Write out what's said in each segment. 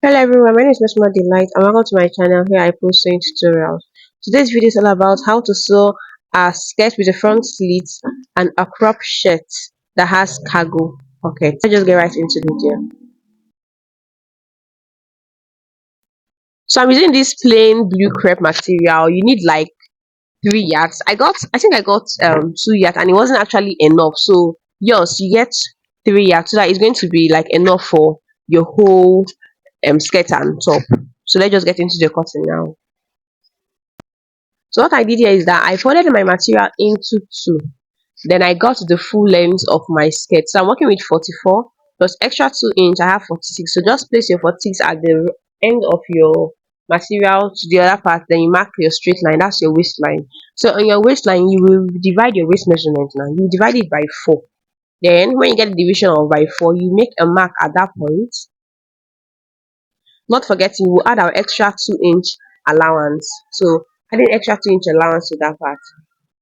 Hello everyone, my name is Miss Delight and welcome to my channel. Here I post sewing tutorials. Today's video is all about how to sew a skirt with a front slit and a crop shirt that has cargo pocket. Let's just get right into the video. So I'm using this plain blue crepe material. You need like 3 yards. I think I got 2 yards and it wasn't actually enough. So yours you get 3 yards so that it's going to be like enough for your whole skirt and top. So let's just get into the cutting now. So what I did here is that I folded my material into two. Then I got the full length of my skirt. So I'm working with 44 plus extra 2 inch. I have 46. So just place your 46 at the end of your material to the other part. Then you mark your straight line. That's your waistline. So on your waistline, you will divide your waist measurement now. You divide it by 4. Then when you get the division of by 4, you make a mark at that point. Not forgetting, we'll add our extra 2 inch allowance. So adding extra 2 inch allowance to that part.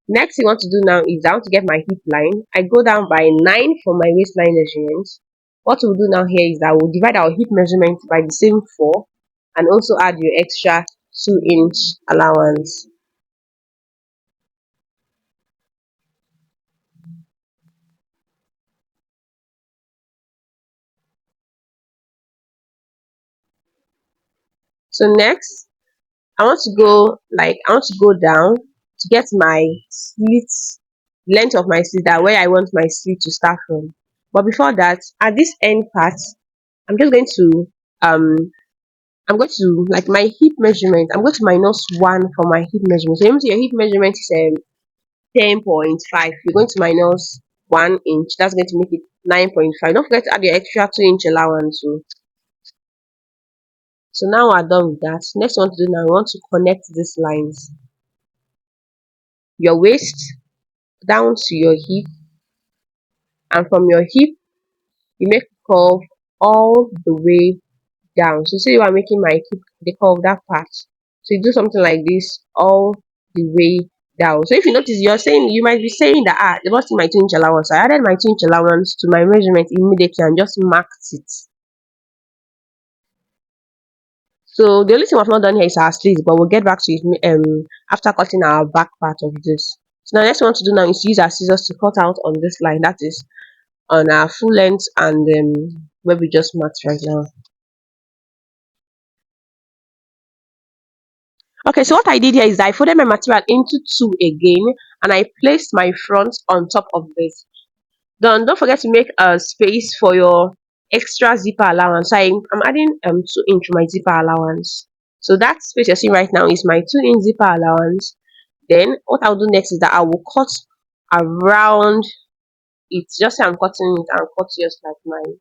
Next thing I want to do now is I want to get my hip line. I go down by 9 for my waistline measurement. What we'll do now here is that we'll divide our hip measurement by the same 4 and also add your extra 2 inch allowance. So next, I want to go down to get my slit, length of my slit, that where I want my slit to start from. But before that, at this end part, I'm just going to um I'm going to like my hip measurement. I'm going to -1 for my hip measurement. So your hip measurement is 10.5. You're going to minus 1 inch. That's going to make it 9.5. Don't forget to add your extra 2 inch allowance. So now we're done with that. Next, one to do now, we want to connect these lines. Your waist down to your hip, and from your hip you make a curve all the way down. So see you are making my hip the curve that part. So you do something like this all the way down. So if you notice, you might be saying that the lost my 2 inch allowance. I added my 2 inch allowance to my measurement immediately and just marked it. So the only thing we've not done here is our sleeves, but we'll get back to it after cutting our back part of this. So now next one to do now is to use our scissors to cut out on this line, that is on our full length and where we just marked right now. Okay, so what I did here is that I folded my material into two again and I placed my front on top of this. Then don't forget to make a space for your extra zipper allowance. I'm adding 2 inch to my zipper allowance. So that space you're seeing right now is my 2 inch zipper allowance. Then what I'll do next is that I will cut around it. Just say I'm cutting it and cut just like mine.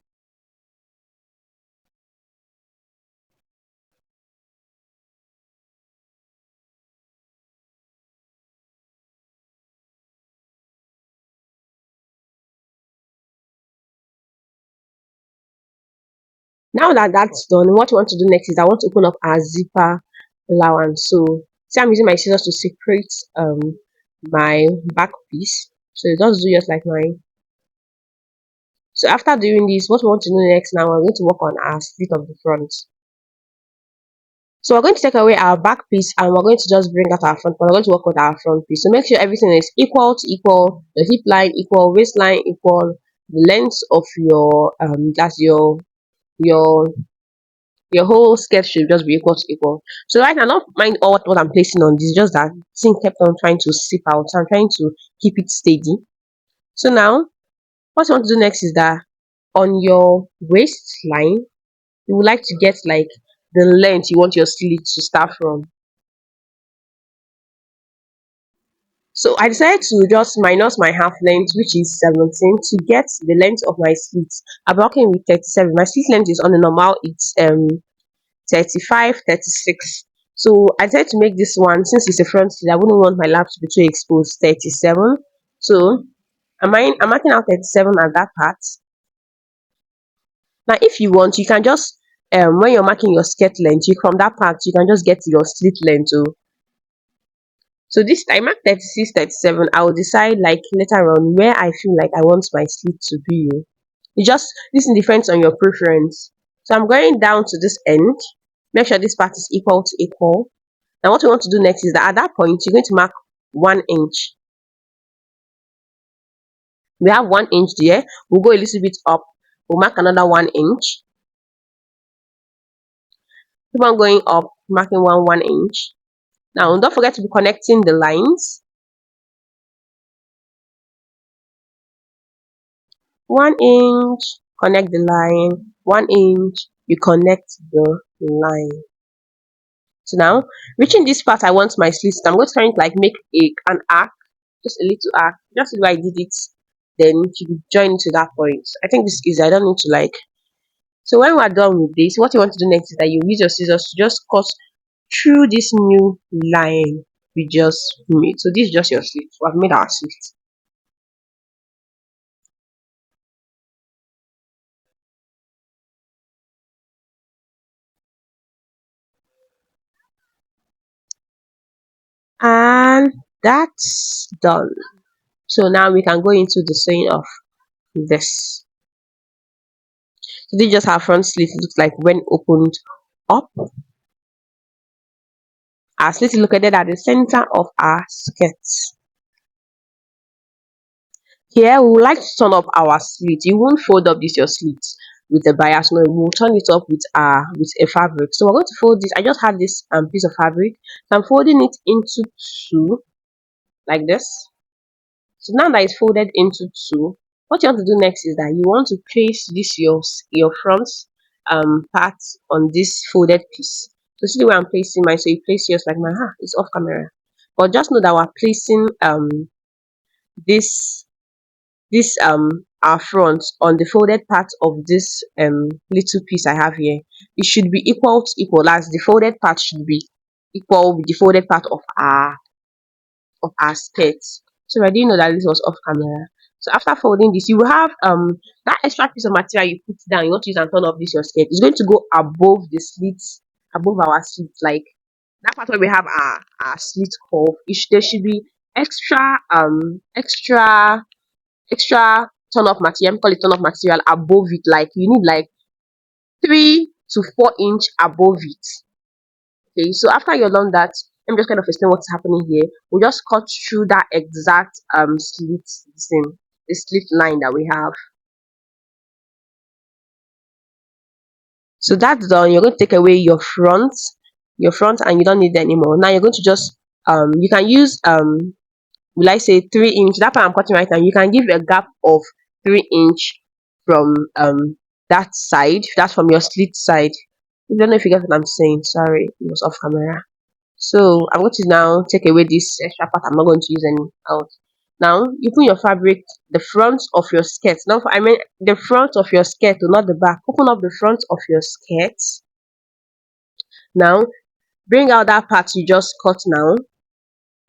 Now that that's done, what we want to do next is I want to open up our zipper allowance. So see, I'm using my scissors to separate my back piece. So just do just like mine. So after doing this, what we want to do next now, we're going to work on our slit of the front. So we're going to take away our back piece and we're going to just bring out our front, but we're going to work with our front piece. So make sure everything is equal to equal, the hip line equal, waistline equal, the length of your that's your your whole skirt should just be equal to equal. So right now, I don't mind all what I'm placing on this, just that thing kept on trying to seep out. So I'm trying to keep it steady. So now, what you want to do next is that on your waistline, you would like to get like the length you want your slit to start from. So I decided to just minus my half length, which is 17, to get the length of my slit. I'm working with 37. My slit length is on the normal, it's 35, 36. So I decided to make this one, since it's a front slit, I wouldn't want my lap to be too exposed, 37. So I'm marking out 37 at that part. Now if you want, you can just when you're marking your skirt length, you from that part you can just get your slit length too. So this time at 36, 37, I will decide like later on where I feel like I want my slit to be. It just this depends on your preference. So I'm going down to this end. Make sure this part is equal to equal. Now what we want to do next is that at that point, you're going to mark 1 inch. We have 1 inch there. We'll go a little bit up. We'll mark another 1 inch. Keep on going up, marking 1 inch. Now don't forget to be connecting the lines. 1 inch, connect the line. 1 inch, you connect the line. So now, reaching this part, I want my slits. I'm going to try to like make an arc, just a little arc, just the way I did it. Then you could join to that point. I think this is easy. I don't need to like. So when we're done with this, what you want to do next is that you use your scissors to just cut through this new line we just made. So this is just your slit. We have made our slit. And that's done. So now we can go into the sewing of this. So this is just our front slit. It looks like when opened up. Our slit is located at the center of our skirt. Here we would like to turn up our slit. You won't fold up this your slit with a bias. No, we'll turn it up with a fabric. So we're going to fold this. I just have this piece of fabric. So I'm folding it into two like this. So now that it's folded into two, what you want to do next is that you want to place this your front part on this folded piece. So see the way I'm placing mine. So you place yours like mine. It's off camera. But just know that we're placing this our front on the folded part of this little piece I have here. It should be equal to equal, as the folded part should be equal with the folded part of our skirt. So I didn't know that this was off camera. So after folding this, you will have that extra piece of material you put down. You want to use and turn off this your skirt. It's going to go above the slits, above our slits, like that part where we have our slit curve. There should be extra extra turn off material. We call it turn off material above it. Like you need like 3 to 4 inch above it. Okay, so after you're done that, let me just kind of explain what's happening here. We'll just cut through that exact the slit line that we have. So that's done. You're going to take away your front, and you don't need it anymore. Now you're going to just you can use will I say 3 inch. That part I'm cutting right now. You can give a gap of 3 inch from that side. That's from your slit side. I don't know if you get what I'm saying. Sorry, it was off camera. So I'm going to now take away this extra part. I'm not going to use any out. Now you put your fabric the front of your skirt. Now I mean the front of your skirt, not the back. Open up the front of your skirt. Now bring out that part you just cut now.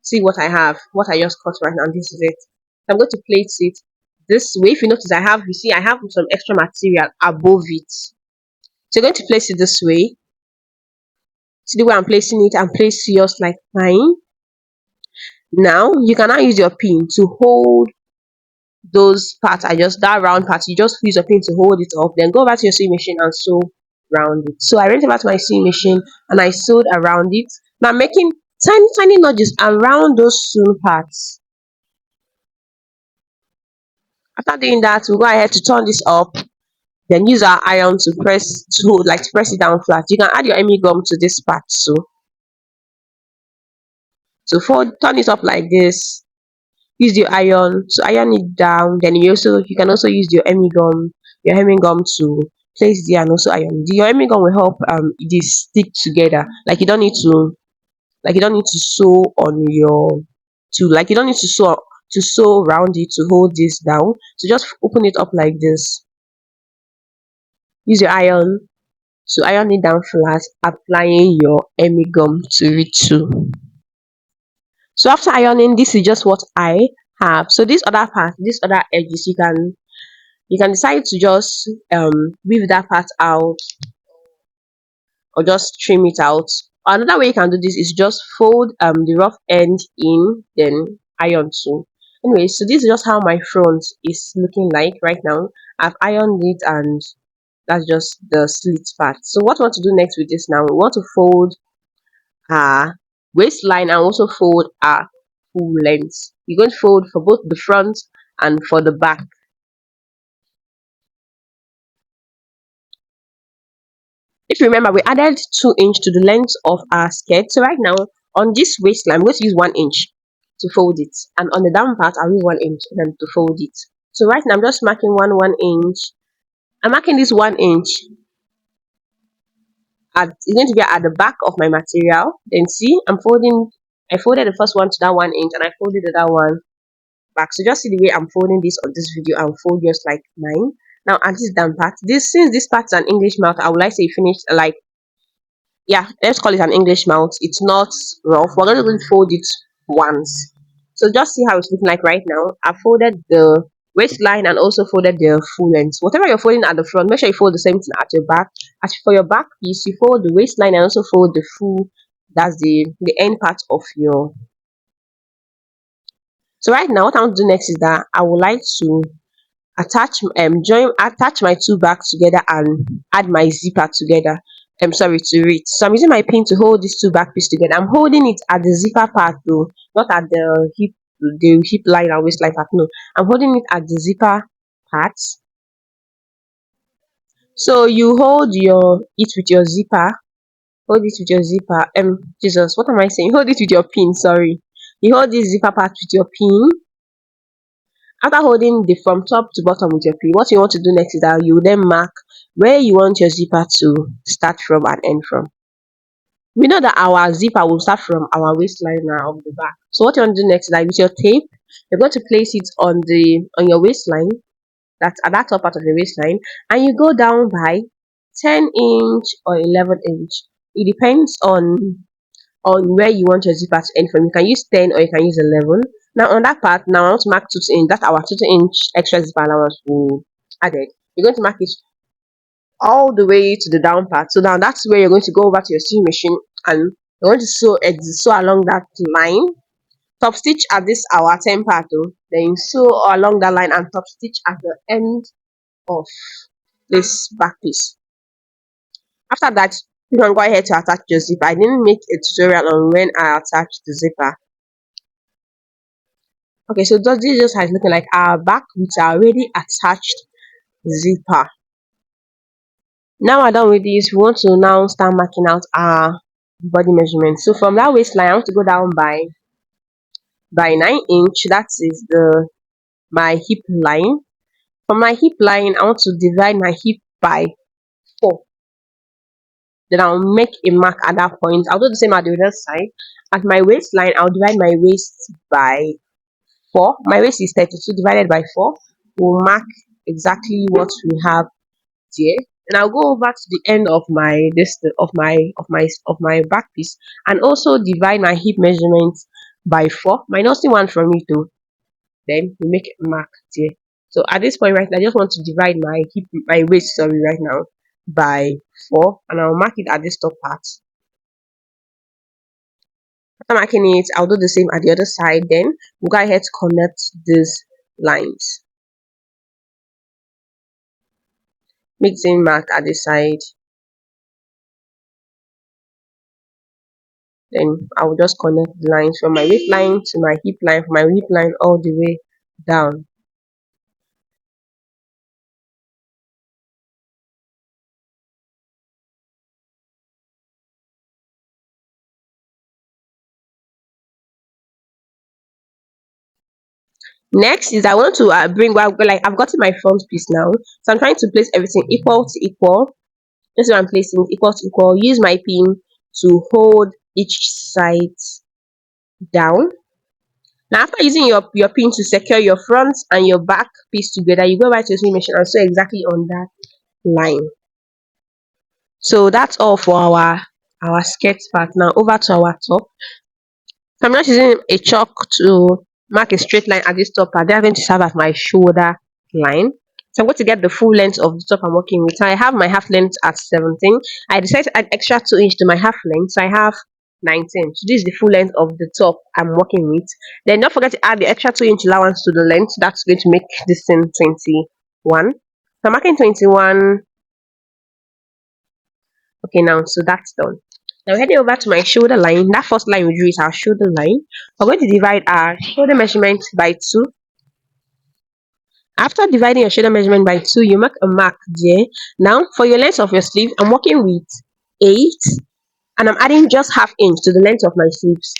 See what I have, what I just cut right now. This is it. I'm going to place it this way. If you notice, I have some extra material above it. So you're going to place it this way. See the way I'm placing it, and place yours like mine. Now you can now use your pin to hold those parts. That round part, you just use your pin to hold it up. Then go back to your sewing machine and sew around it. So I went back to my sewing machine and I sewed around it. Now I'm making tiny notches around those sewn parts. After doing that, we'll go ahead to turn this up. Then use our iron to press it down flat. You can add your Emmy gum to this part too. So turn it up like this. Use the iron to iron it down. Then you can also use your hemming gum to place there and also iron. Your hemming gum will help this stick together. You don't need to sew on your you don't need to sew around it to hold this down. So just open it up like this. Use your iron to iron it down flat, applying your Emmy gum to it too. So after ironing, this is just what I have. So this other part, this other edges, you can decide to just weave that part out or just trim it out. Another way you can do this is just fold the rough end in, then iron too. Anyway, so this is just how my front is looking like right now. I've ironed it and That's just the slit part. So what we want to do next with this now, we want to fold our waistline and also fold our full length. You're going to fold for both the front and for the back. If you remember, we added 2 inch to the length of our skirt. So right now on this waistline, I'm going to use 1 inch to fold it, and on the down part, I'll use 1 inch to fold it. So right now I'm just marking 1 inch. I'm marking this 1 inch at, it's going to be at the back of my material. Then see, I folded the first one to that 1 inch and I folded the other one back. So just see the way I'm folding this on this video. I'll fold just like mine. Now at this down part, this since this part is an English mouth, I would like to say finish like, yeah, let's call it an English mouth. It's not rough. We're going to fold it once. So just see how it's looking like right now. I folded the waistline and also folded the full length. Whatever you're folding at the front, make sure you fold the same thing at your back. As for your back piece, you fold the waistline and also fold the full, that's the end part of your. So right now what I want to do next is that I would like to attach my two bags together and add my zipper together. I'm sorry, to it. So I'm using my pin to hold these two back pieces together. I'm holding it at the zipper part though, not at the hip line and waistline part. No, I'm holding it at the zipper part. So you hold it with your zipper. Hold it with your zipper. Jesus, what am I saying? Hold it with your pin. Sorry, you hold this zipper part with your pin. After holding the from top to bottom with your pin, what you want to do next is that you then mark where you want your zipper to start from and end from. We know that our zipper will start from our waistline now of the back. So what you want to do next is that with your tape, you're going to place it on your waistline, that's at that top part of the waistline, and you go down by 10 inch or 11 inch. It depends on where you want your zipper to end from. You can use 10 or you can use 11. Now on that part, now I want to mark 2 inch. That's our 2 inch extra zipper allowance we added. You're going to mark it all the way to the down part. So now that's where you're going to go over to your sewing machine and you're going to sew along that line. Top stitch at this our 10 part though. Then you sew along that line and top stitch at the end of this back piece. After that, you can go ahead to attach your zipper. I didn't make a tutorial on when I attach the zipper. Okay, so this just has looking like our back with our already attached zipper. Now we're done with this, we want to now start marking out our body measurement. So from that waistline, I want to go down by 9 inch. That is my hip line. From my hip line, I want to divide my hip by 4. Then I'll make a mark at that point. I'll do the same at the other side. At my waistline, I'll divide my waist by 4. My waist is 32 divided by 4. We'll mark exactly what we have here. And I'll go over to the end of my back piece and also divide my hip measurement by 4, minusing 1 from it too. Then we make a mark here. So at this point right now, I just want to divide my waist, sorry, right now by 4, and I'll mark it at this top part. After marking it, I'll do the same at the other side. Then we'll go ahead to connect these lines. Make the same mark at this side. Then I will just connect the lines from my waistline to my hip line, from my hip line all the way down. Next is I want to bring, well, like I've gotten my front piece now, so I'm trying to place everything equal to equal. Just so I'm placing it equal to equal. Use my pin to hold each side down. Now after using your pin to secure your front and your back piece together, you go back to your sewing machine and sew exactly on that line. So that's all for our skirt part. Now over to our top. So I'm just using a chalk to mark a straight line at this top part. They're going to serve as my shoulder line. So I'm going to get the full length of the top I'm working with. So I have my half length at 17. I decided to add extra 2 inch to my half length. So I have 19. So this is the full length of the top I'm working with. Then don't forget to add the extra 2 inch allowance to the length. That's going to make this thing 21. So I'm marking 21 Okay, now so that's done. Now heading over to my shoulder line. That first line we drew is our shoulder line. We're going to divide our shoulder measurement by 2. After dividing your shoulder measurement by 2, you mark a mark there. Now for your length of your sleeve, I'm working with 8, and I'm adding just half inch to the length of my sleeves.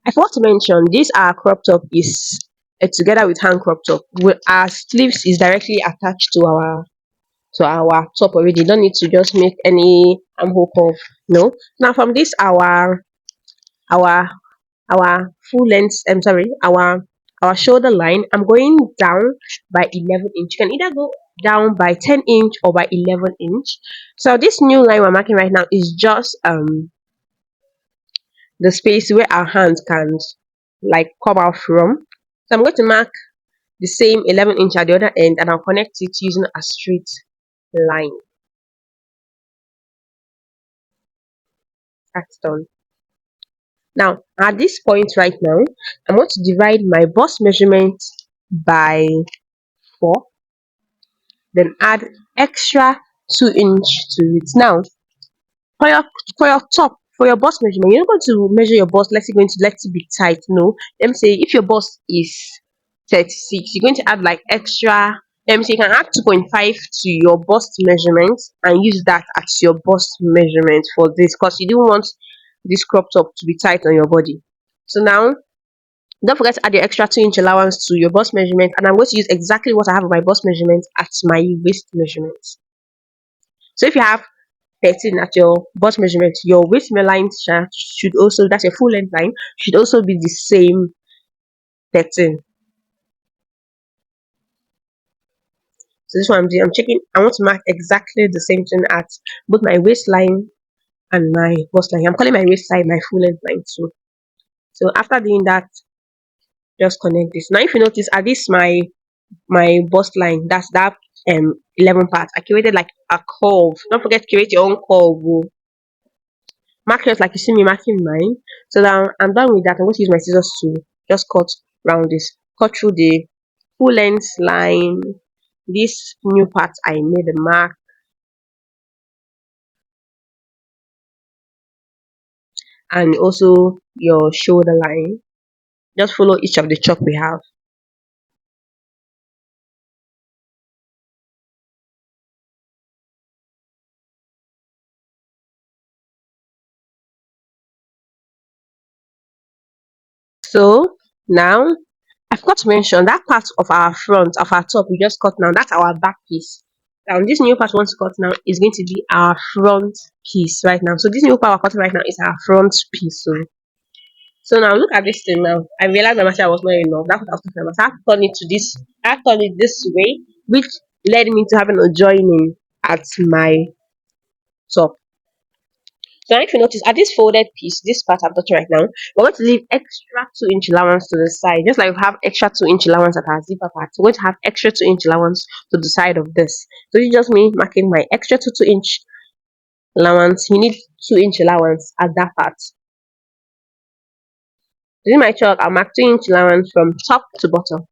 I forgot to mention this our crop top is together with hand crop top. Our sleeves is directly attached to our top already. Don't need to just make any armhole curve. No. Now from this our full length, I'm sorry, our shoulder line, I'm going down by 11 inch. You can either go down by 10 inch or by 11 inch. So this new line we're marking right now is just the space where our hands can like come out from. So I'm going to mark the same 11 inch at the other end, and I'll connect it using a straight line. That's done. Now at this point right now, I'm going to divide my bust measurement by 4, then add extra 2 inch to it. Now for your top, for your bust measurement, you're not going to measure your bust, let's say going to let it be tight. No. Let me say if your bust is 36, you're going to add like extra. Let me say you can add 2.5 to your bust measurement and use that as your bust measurement for this, because you don't want this crop top to be tight on your body. So now don't forget to add your extra 2 inch allowance to your bust measurement, and I'm going to use exactly what I have on my bust measurement at my waist measurement. So if you have 13 at your bust measurement, your waist line should also, that's your full length line, should also be the same 13. So this one I'm doing, I'm checking, I want to mark exactly the same thing at both my waistline and my bust line. I'm calling my waistline my full length line too. So after doing that, just connect this. Now if you notice, at this my bust line, that's that 11 part, I created like a curve. Don't forget to create your own curve. Oh. Mark yours like you see me marking mine. So now I'm done with that. I'm going to use my scissors to just cut around this, cut through the full length line. This new part I made a mark, and also your shoulder line. Just follow each of the chalk we have. So now I forgot to mention that part of our front of our top we just cut now. That's our back piece. Now this new part we want to cut now is going to be our front piece right now. So this new part we're cutting right now is our front piece. So now look at this thing now. I realized my material was not enough. That's what I was talking about. So I have to turn it to this. I have to turn it this way, which led me to having a joining at my top. So now if you notice, at this folded piece, this part I'm touching right now, we're going to leave extra 2 inch allowance to the side. Just like we have extra 2 inch allowance at our zipper part, we're going to have extra 2 inch allowance to the side of this. So it's just me marking my extra 2 inch allowance. You need 2 inch allowance at that part. Using my chalk, I'll mark 2 inch allowance from top to bottom.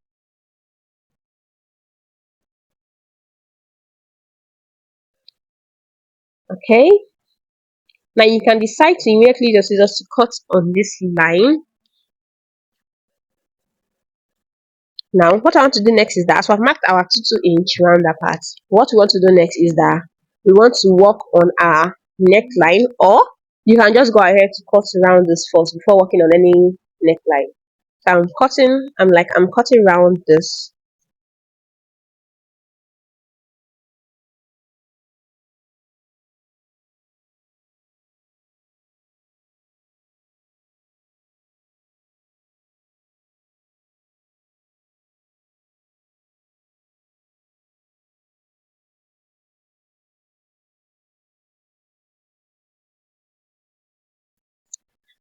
Okay. Now you can decide to immediately use your scissors to cut on this line. Now, what I want to do next is that as we've marked our 2 inch round apart, what we want to do next is that we want to work on our neckline, or you can just go ahead to cut around this first before working on any neckline. So I'm cutting around this.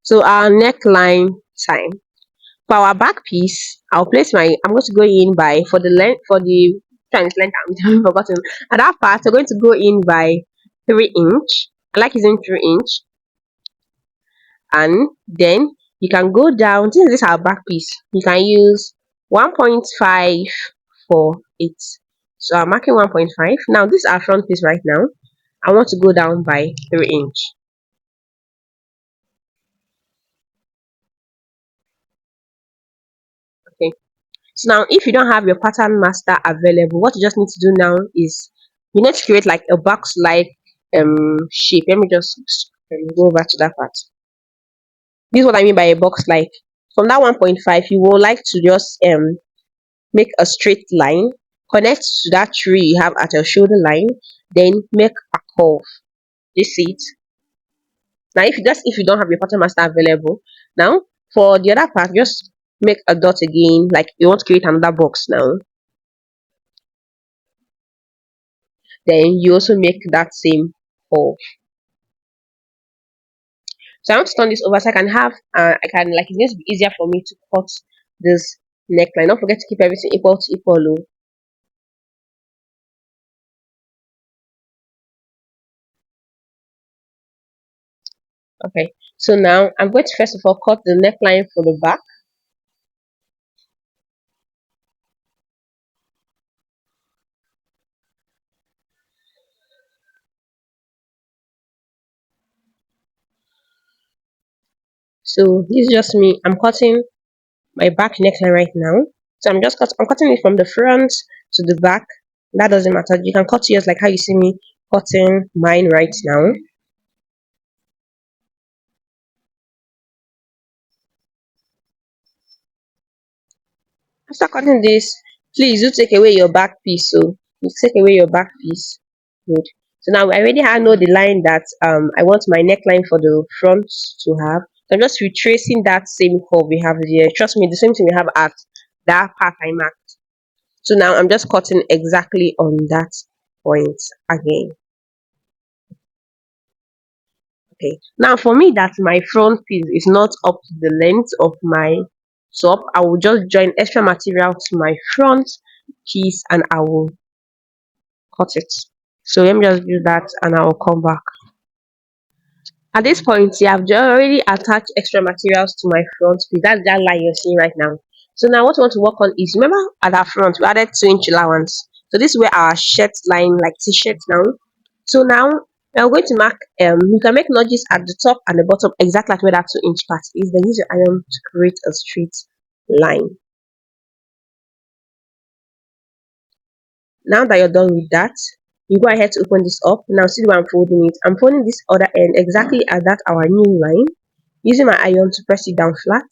So our neckline time. For our back piece, I'm going to go in by, for the length, for the length, I'm forgotten. At that part, we're going to go in by 3 inch. I like using 3 inch, and then you can go down. Since this is our back piece, you can use 1.5 for it. So I'm marking 1.5. Now this is our front piece right now. I want to go down by 3 inch. Okay. So now if you don't have your pattern master available, what you just need to do now is you need to create like a box like shape. Let me just go over to that part. This is what I mean by a box like. From that 1.5, you would like to just make a straight line, connect to that tree you have at your shoulder line, then make a curve. You see it? Now if you don't have your pattern master available, now for the other part, just make a dot again, like you want to create another box now. Then you also make that same curve. So I want to turn this over so I can have I can like it's going to be easier for me to cut this neckline. Don't forget to keep everything equal to equal. Oh. Okay. So now I'm going to first of all cut the neckline for the back. So this is just me. I'm cutting my back neckline right now. So I'm cutting it from the front to the back. That doesn't matter. You can cut yours like how you see me cutting mine right now. After cutting this, please do take away your back piece. So you take away your back piece. Good. So now I already know the line that I want my neckline for the front to have. So I'm just retracing that same curve we have here. Trust me, the same thing we have at that part I marked. So now I'm just cutting exactly on that point again. Okay. Now for me that my front piece is not up to the length of my top, I will just join extra material to my front piece and I will cut it. So let me just do that and I will come back. At this point, yeah, I've already attached extra materials to my front piece. That's that line you're seeing right now. So now what we want to work on is remember at our front we added 2 inch allowance. So this is where our shirt line like t-shirt now. So now we're going to mark you can make notches at the top and the bottom exactly like where that 2 inch part is. Then use your iron to create a straight line. Now that you're done with that, you go ahead to open this up. Now see the way I'm folding it. I'm folding this other end exactly at that our new line. Using my iron to press it down flat.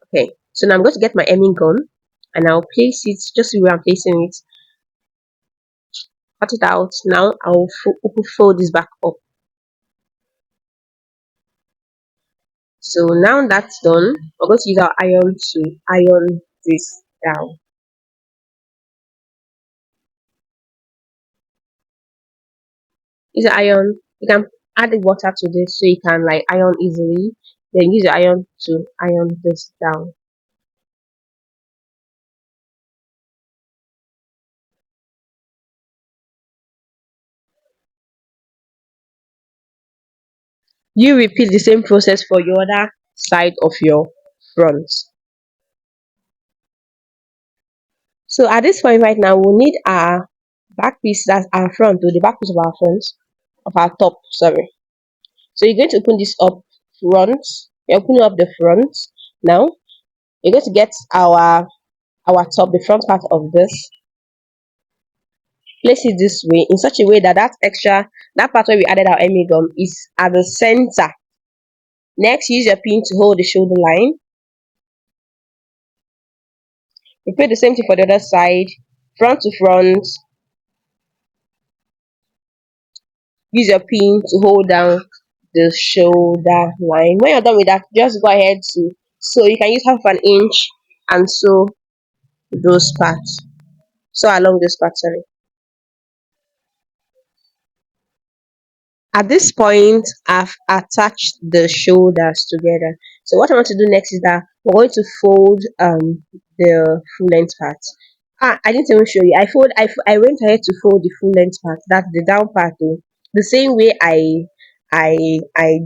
Okay, so now I'm going to get my hemming gun and I'll place it just the way I'm placing it. Cut it out. Now I'll fold this back up. So now that's done, we're going to use our iron to iron this down. Use your iron. You can add the water to this so you can like iron easily. Then use your iron to iron this down. You repeat the same process for your other side of your front. So at this point right now, we'll need our back piece, that's our front, to the back piece of our front, of our top, sorry. So you're going to open this up front. You're opening up the front. Now you're going to get our top, the front part of this. Place it this way in such a way that that part where we added our gum is at the center. Next, use your pin to hold the shoulder line. Repeat the same thing for the other side, front to front. Use your pin to hold down the shoulder line. When you're done with that, just go ahead to so you can use half an inch and sew those parts. So along this part, sorry. At this point, I've attached the shoulders together. So what I want to do next is that we're going to fold the full length part. I didn't even show you. I went ahead to fold the full length part. That's the down part though. The same way I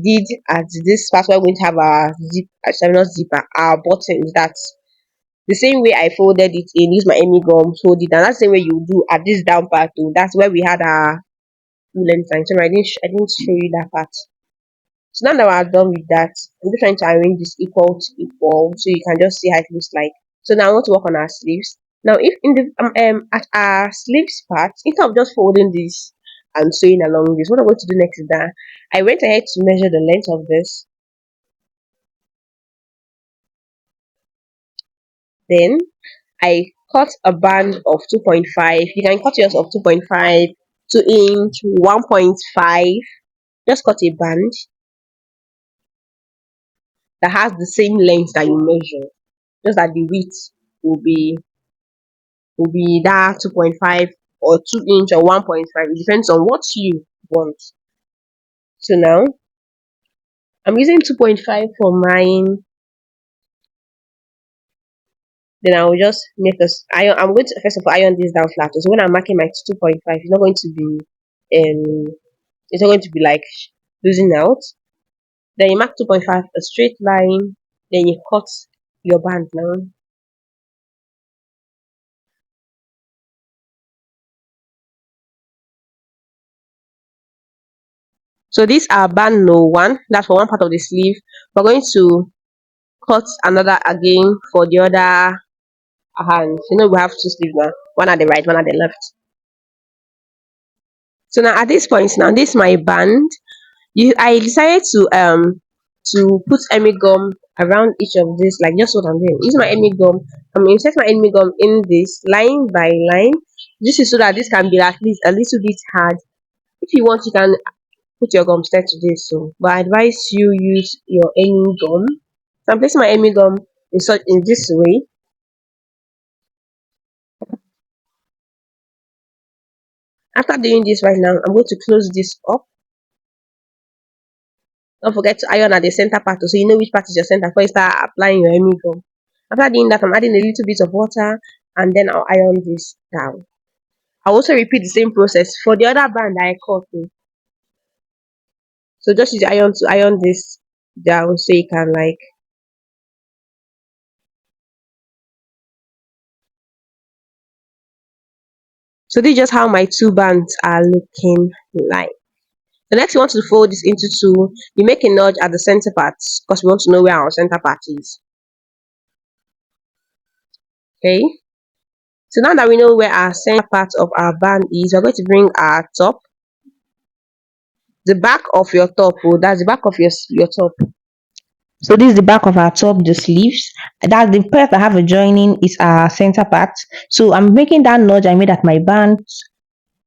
did at this part where we're going to have our zip, sorry, not zipper, our buttons. That's the same way I folded it in, use my Amy gum, fold it, and that's the same way you do at this down part too. That's where we had our full length line. So I didn't show you that part. So now that we're done with that, I'm just trying to arrange this equal to equal so you can just see how it looks like. So now I want to work on our sleeves. Now, if in the at our sleeves part, instead of just folding this and sewing along this, what I'm going to do next is that I went ahead to measure the length of this. Then I cut a band of 2.5. You can cut yours of 2.5, 2 inch, 1.5. Just cut a band that has the same length that you measure. Just that the width will be will be that 2.5 or 2 inch or 1.5. It depends on what you want. So now I'm using 2.5 for mine. Then I will just make us iron. I'm going to first of all iron this down flat. So when I'm marking my 2.5, it's not going to be it's not going to be like losing out. Then you mark 2.5 a straight line. Then you cut your band now. So these are band no one. That's for one part of the sleeve. We're going to cut another again for the other hand. You know we have two sleeves now. One at the right, one at the left. So now at this point now, this is my band. I decided to put Emmy gum around each of this, like just what I'm doing. Use my Emmy gum. I'm insert my Emmy gum in this line by line. This is so that this can be at least a little bit hard. If you want, you can put your gum straight to this. So, but I advise you use your Emmy gum. So I'm placing my Emmy gum in this way. After doing this right now, I'm going to close this up. Don't forget to iron at the center part so you know which part is your center before you start applying your Emmy gum. After doing that, I'm adding a little bit of water and then I'll iron this down. I'll also repeat the same process for the other band that I cut. So just use the iron to iron this down so you can like. So this is just how my two bands are looking like. The next you want to fold this into two, you make a notch at the center part because we want to know where our center part is. Okay. So now that we know where our center part of our band is, we're going to bring our top, the back of your top. Oh, that's the back of your top. So this is the back of our top, the sleeves. That the part that have a joining is our center part. So I'm making that notch I made at my band.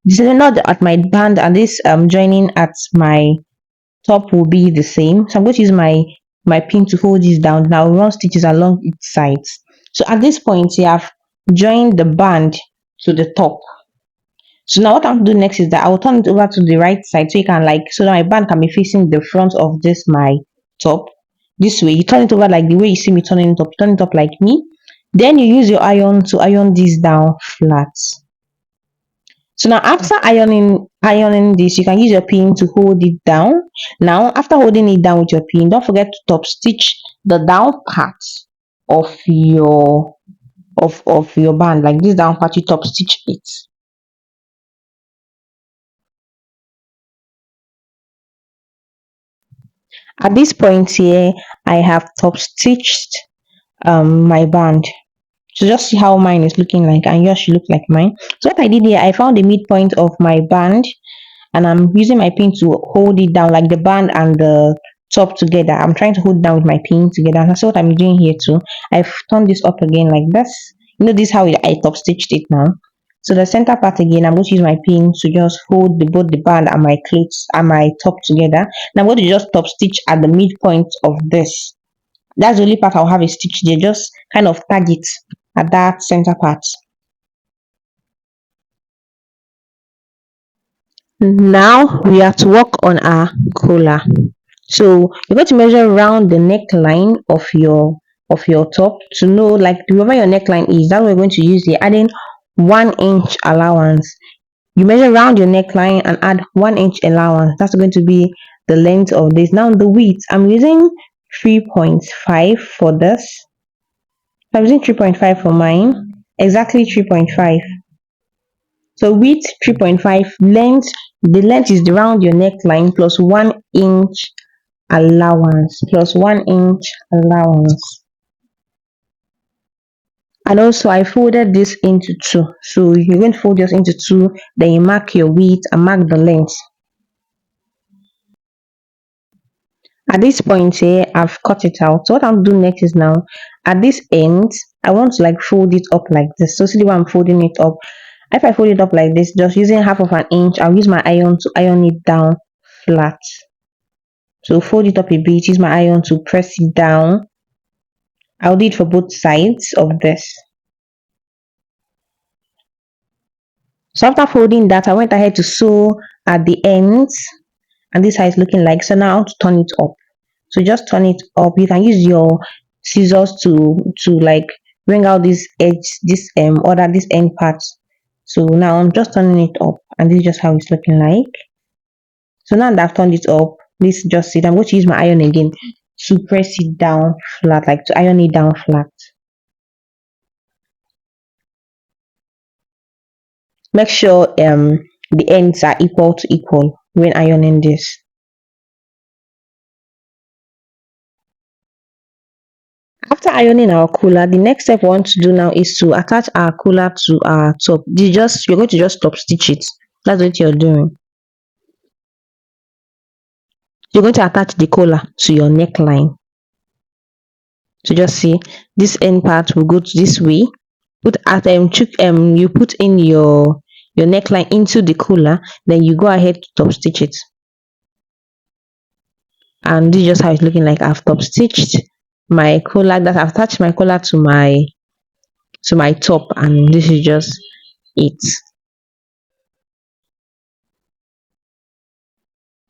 This is not at my band, and this joining at my top will be the same. So I'm going to use my pin to hold this down. Now run stitches along each sides. So at this point, you have joined the band to the top. So now what I'm doing next is that I will turn it over to the right side so you can like so that my band can be facing the front of this my top. This way, you turn it over like the way you see me turning it up. Turn it up like me. Then you use your iron to iron this down flat. So now after ironing this, you can use your pin to hold it down. Now after holding it down with your pin, don't forget to top stitch the down part of your band. Like this down part, you top stitch it. At this point here, I have top stitched my band. So just see how mine is looking like and yours should look like mine. So what I did here, I found the midpoint of my band and I'm using my pin to hold it down like the band and the top together. I'm trying to hold it down with my pin together. That's what I'm doing here too. I've turned this up again like this. You know this is how I top stitched it now. So the center part again, I'm going to use my pin to just hold both the band and my cleats and my top together. Now I'm going to just top stitch at the midpoint of this. That's the only part I'll have a stitch there. Just kind of tag it at that center part. Now we have to work on our collar. So you're going to measure around the neckline of your top to know like wherever your neckline is. That's what we're going to use here. Adding 1 inch allowance. You measure around your neckline and add 1 inch allowance. That's going to be the length of this. Now the width, I'm using 3.5 for this. So I'm using 3.5 for mine, exactly 3.5. So width 3.5, length, the length is around your neckline plus 1 inch allowance, plus 1 inch allowance. And also I folded this into two. So you're going to fold this into two, then you mark your width and mark the length. At this point here, I've cut it out. So what I'm doing next is now at this end, I want to like fold it up like this. So see the way I'm folding it up. If I fold it up like this, just using half of an inch, I'll use my iron to iron it down flat. So fold it up a bit, use my iron to press it down. I'll do it for both sides of this. So after folding that, I went ahead to sew at the ends, and this is how it's looking like. So now to turn it up. So just turn it up. You can use your scissors to like bring out this edge, this end part. So now I'm just turning it up, and this is just how it's looking like. So now that I've turned it up, please just sit. I'm going to use my iron again to press it down flat, like to iron it down flat. Make sure the ends are equal to equal when ironing this. After ironing our cooler, the next step we want to do now is to attach our cooler to our top. You're going to just top stitch it. That's what you're doing. You're going to attach the collar to your neckline. So just see this end part will go to this way. Put at you put in your neckline into the collar, then you go ahead to top stitch it. And this is just how it's looking like. I've top stitched my collar, that I've attached my collar to my top, and this is just it.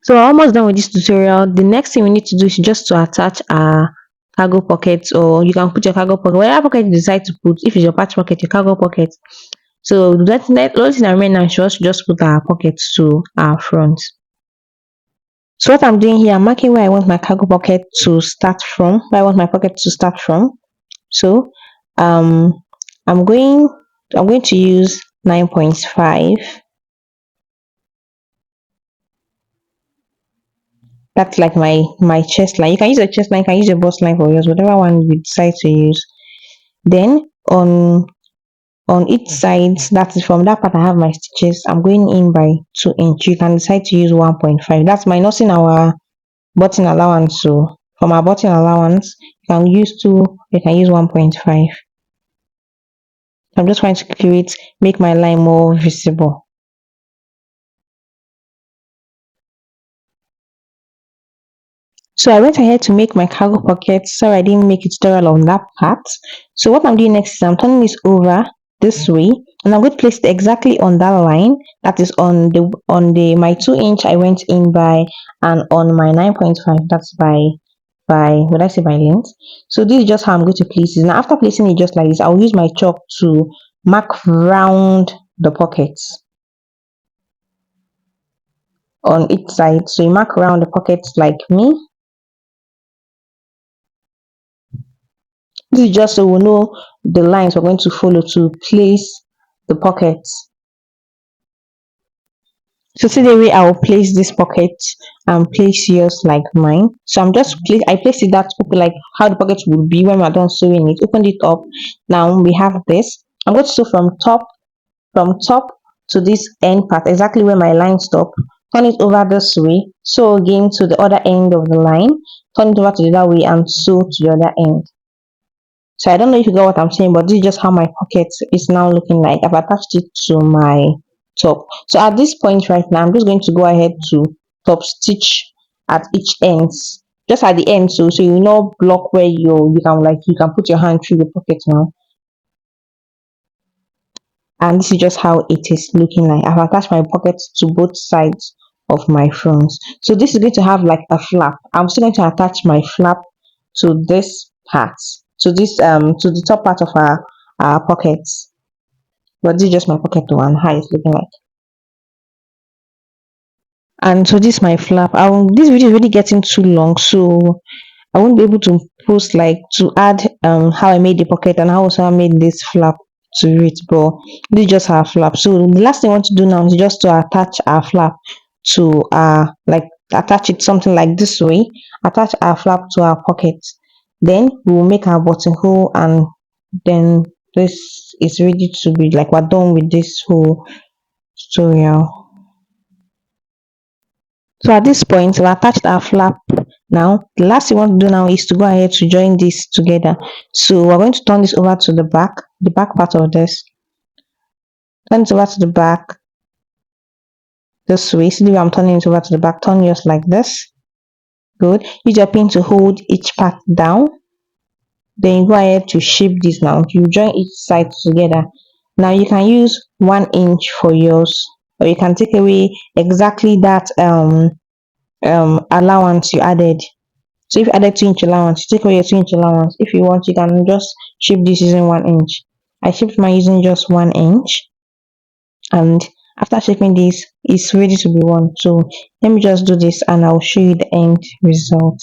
So we're almost done with this tutorial. The next thing we need to do is just to attach our cargo pockets, or you can put your cargo pocket, whatever pocket you decide to put. If it's your patch pocket, your cargo pocket. So the only thing I remain now is just put our pockets to our front. So what I'm doing here, I'm marking where I want my cargo pocket to start from, where I want my pocket to start from. So um I'm going to use 9.5. That's like my chest line. You can use a chest line, you can use a bust line for yours, whatever one you decide to use. Then on each side, that is from that part I have my stitches, I'm going in by 2 inch. You can decide to use 1.5. That's minusing our button allowance. So from our button allowance, you can use 2, you can use 1.5. I'm just trying to make my line more visible. So I went ahead to make my cargo pocket. Sorry, I didn't make a tutorial on that part. So what I'm doing next is I'm turning this over this way, and I'm going to place it exactly on that line. That is on the my 2 inch I went in by, and on my 9.5, that's by what I say by length. So this is just how I'm going to place it. Now after placing it just like this, I'll use my chalk to mark round the pockets on each side. So you mark around the pockets like me. This is just so we know the lines we're going to follow to place the pockets. So see the way I will place this pocket and place yours like mine. So I placed it that like how the pocket will be when we're done sewing it. Open it up. Now we have this. I'm going to sew from top to this end part, exactly where my line stop. Turn it over this way. Sew again to the other end of the line. Turn it over to the other way and sew to the other end. So I don't know if you got what I'm saying, but this is just how my pocket is now looking like. I've attached it to my top. So at this point right now, I'm just going to go ahead to top stitch at each ends. Just at the end, so you know block where you can put your hand through the pocket now. And this is just how it is looking like. I've attached my pockets to both sides of my front. So this is going to have like a flap. I'm still going to attach my flap to this part, to the top part of our pockets. But this is just my pocket one, how it's looking like. And so this is my flap. This video is really getting too long, so I won't be able to post like to add how I made the pocket and how also I made this flap to it, but this is just our flap. So the last thing I want to do now is just to attach our flap to our like attach it something like this way, attach our flap to our pocket. Then we will make our buttonhole, and then this is ready to be like we're done with this whole tutorial. So at this point, we've attached our flap. Now, the last thing we want to do now is to go ahead to join this together. So we're going to turn this over to the back part of this. Turn it over to the back this way. See the way I'm turning it over to the back. Turn yours like this. Good. Use your pin to hold each part down. Then you go ahead to shape this now. You join each side together. Now you can use 1 inch for yours, or you can take away exactly that allowance you added. So if you added 2 inch allowance, you take away your 2 inch allowance. If you want, you can just shape this using 1 inch. I shaped mine using just 1 inch, and after shaping this, it's ready to be worn. So let me just do this, and I'll show you the end result.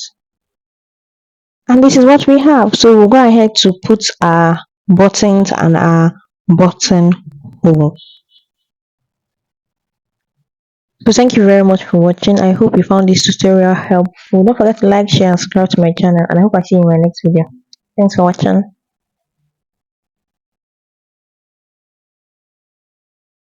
And this is what we have. So we'll go ahead to put our buttons and our button hole. So thank you very much for watching. I hope you found this tutorial helpful. Don't forget to like, share, and subscribe to my channel. And I hope I see you in my next video. Thanks for watching.